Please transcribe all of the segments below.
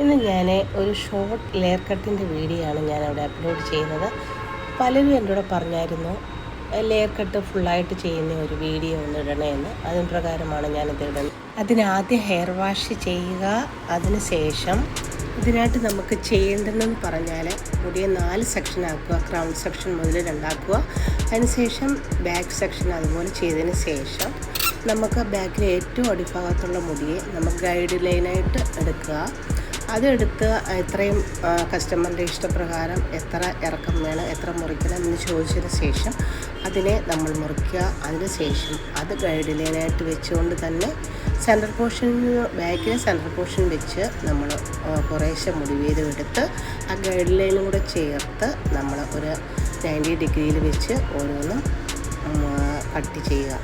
ഇന്ന് ഞാൻ ഒരു ഷോർട്ട് ലെയർ കട്ടിൻ്റെ വീഡിയോ ആണ് ഞാനവിടെ അപ്ലോഡ് ചെയ്യുന്നത്. പലരും എൻ്റെ കൂടെ പറഞ്ഞായിരുന്നു ലെയർ കട്ട് ഫുള്ളായിട്ട് ചെയ്യുന്ന ഒരു വീഡിയോ ഒന്ന് ഇടണമെന്ന്. അതിന് പ്രകാരമാണ് ഞാനിത് ഇടുന്നത്. അതിനാദ്യം ഹെയർ വാഷ് ചെയ്യുക. അതിനുശേഷം ഇതിനായിട്ട് നമുക്ക് ചെയ്യേണ്ടതെന്ന് പറഞ്ഞാൽ മുടിയെ 4 സെക്ഷൻ ആക്കുക. ക്രൗൺ സെക്ഷൻ മുതൽ 2 ആക്കുക. അതിനുശേഷം ബാക്ക് സെക്ഷൻ അതുപോലെ ചെയ്തതിന് ശേഷം നമുക്ക് ബാക്കിൽ ഏറ്റവും അടിഭാഗത്തുള്ള മുടിയെ നമുക്ക് ഗൈഡ് ലൈനായിട്ട് എടുക്കുക. അതെടുത്ത് ഇത്രയും കസ്റ്റമറിൻ്റെ ഇഷ്ടപ്രകാരം എത്ര ഇറക്കം വേണം, എത്ര മുറിക്കണം എന്ന് ചോദിച്ചതിന് ശേഷം അതിനെ നമ്മൾ മുറിക്കുക. അതിന് ശേഷം അത് ഗൈഡ് ലൈനായിട്ട് വെച്ചുകൊണ്ട് തന്നെ സെൻറ്റർ പോർഷൻ, ബാക്കിലെ സെൻറ്റർ പോർഷൻ വെച്ച് നമ്മൾ കുറേശ്ശെ മുടി വീതം എടുത്ത് ആ ഗൈഡ് ലൈനും കൂടെ ചേർത്ത് നമ്മൾ ഒരു 90 ഡിഗ്രിയിൽ വെച്ച് ഓരോന്നും കട്ട് ചെയ്യുക.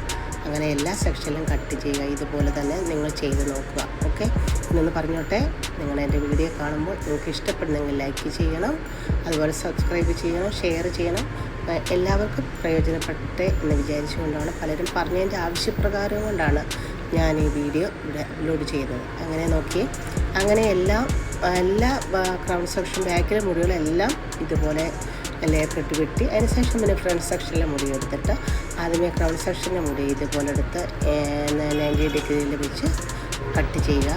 അങ്ങനെ എല്ലാ സെക്ഷനിലും കട്ട് ചെയ്യുക. ഇതുപോലെ തന്നെ നിങ്ങൾ ചെയ്ത് നോക്കുക. ഓക്കെ, ഇന്നൊന്ന് പറഞ്ഞോട്ടെ, നിങ്ങൾ എൻ്റെ വീഡിയോ കാണുമ്പോൾ നിങ്ങൾക്ക് ഇഷ്ടപ്പെടുന്നെങ്കിൽ ലൈക്ക് ചെയ്യണം, അതുപോലെ സബ്സ്ക്രൈബ് ചെയ്യണം, ഷെയർ ചെയ്യണം. എല്ലാവർക്കും പ്രയോജനപ്പെട്ടെ എന്ന് വിചാരിച്ചുകൊണ്ടാണ്, പലരും പറഞ്ഞതിൻ്റെ ആവശ്യപ്രകാരം കൊണ്ടാണ് ഞാൻ ഈ വീഡിയോ ഇവിടെ അപ്ലോഡ് ചെയ്തത്. അങ്ങനെ നോക്കി, അങ്ങനെ എല്ലാ ക്രൗൺ സെക്ഷൻ ബാക്കിലെ മുടികളെല്ലാം ഇതുപോലെ ലെയർ കെട്ടി വെട്ടി അതിനുശേഷം പിന്നെ ഫ്രണ്ട് സെക്ഷനിലെ മുടി എടുത്തിട്ട് ആദ്യമേ ക്രൗൺ സെക്ഷനിലെ മുടി ഇതുപോലെ എടുത്ത് 90 ഡിഗ്രിയിൽ വെച്ച് കട്ട് ചെയ്യുക.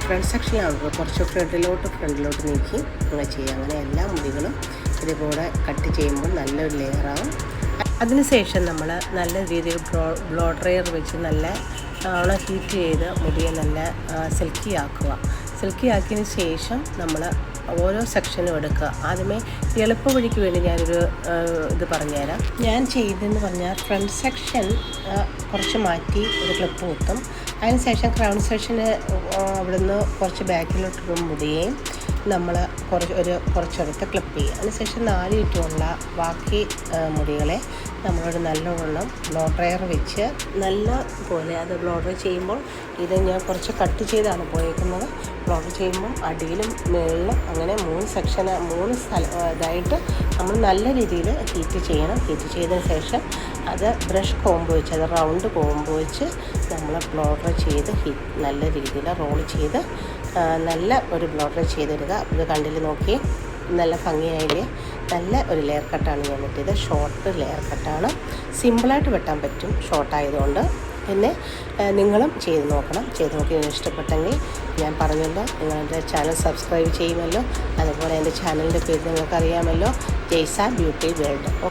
ഫ്രണ്ട് സെക്ഷനിലാവുമ്പോൾ കുറച്ച് ഫ്രണ്ടിലോട്ട് നീക്കി അങ്ങനെ ചെയ്യുക. അങ്ങനെ എല്ലാ മുടികളും ഇതുപോലെ കട്ട് ചെയ്യുമ്പോൾ നല്ലൊരു ലെയറാവും. അതിനുശേഷം നമ്മൾ നല്ല രീതിയിൽ ബ്ലോ ഡ്രയർ വെച്ച് നല്ല ഹീറ്റ് ചെയ്ത് മുടിയെ നല്ല സിൽക്കി ആക്കുക. സിൽക്കി ആക്കിയതിന് ശേഷം നമ്മൾ ഓരോ സെക്ഷനും എടുക്കുക. ആദ്യമേ എളുപ്പ വഴിക്ക് വേണ്ടി ഞാനൊരു ഇത് പറഞ്ഞുതരാം. ഞാൻ ചെയ്തതെന്ന് പറഞ്ഞാൽ ഫ്രണ്ട് സെക്ഷൻ കുറച്ച് മാറ്റി ഒരു ക്ലിപ്പ് കുത്തും. അതിനുശേഷം ക്രൗൺ സെക്ഷന് അവിടുന്ന് കുറച്ച് ബാക്കിലോട്ട് മുടിയേയും നമ്മൾ കുറച്ചെടുത്ത് ക്ലിപ്പ് ചെയ്യുക. അതിനുശേഷം 4 ചുറ്റുമുള്ള ബാക്കി മുടികളെ നമ്മളൊരു നല്ലവണ്ണം ബ്ലോ ഡ്രയർ വെച്ച് നല്ല പോലെ അത് ബ്ലോ ഡ്രൈ ചെയ്യുമ്പോൾ ഇത് ഞാൻ കുറച്ച് കട്ട് ചെയ്താണ് പോയേക്കുന്നത്. ബ്ലോ ഡ്രൈ ചെയ്യുമ്പം അടിയിലും മുകളിലും അങ്ങനെ 3 ഇതായിട്ട് നമ്മൾ നല്ല രീതിയിൽ ഹീറ്റ് ചെയ്യണം. ഹീറ്റ് ചെയ്തതിന് ശേഷം അത് ബ്രഷ് കോമ്പ് വെച്ച്, അത് റൗണ്ട് കോമ്പ് വെച്ച് നമ്മൾ ബ്ലോ ഡ്രൈ ചെയ്ത് നല്ല രീതിയിൽ റോൾ ചെയ്ത് നല്ല ഒരു ബ്ലോ ഡ്രൈ ചെയ്തിടുക. ഇത് കണ്ടിൽ നോക്കി നല്ല ഭംഗിയായില്ലേ. നല്ല ഒരു ലെയർ കട്ടാണ് ഞാൻ വെട്ടിയത്. ഷോർട്ട് ലെയർ കട്ടാണ്. സിമ്പിളായിട്ട് വെട്ടാൻ പറ്റും ഷോർട്ടായതുകൊണ്ട്. പിന്നെ നിങ്ങളും ചെയ്ത് നോക്കണം. ചെയ്ത് നോക്കി ഇഷ്ടപ്പെട്ടെങ്കിൽ ഞാൻ പറഞ്ഞല്ലോ, നിങ്ങളുടെ ചാനൽ സബ്സ്ക്രൈബ് ചെയ്യുമല്ലോ. അതുപോലെ എൻ്റെ ചാനലിൻ്റെ പേര് നിങ്ങൾക്കറിയാമല്ലോ, ജയ്സ ബ്യൂട്ടി വേൾഡ്.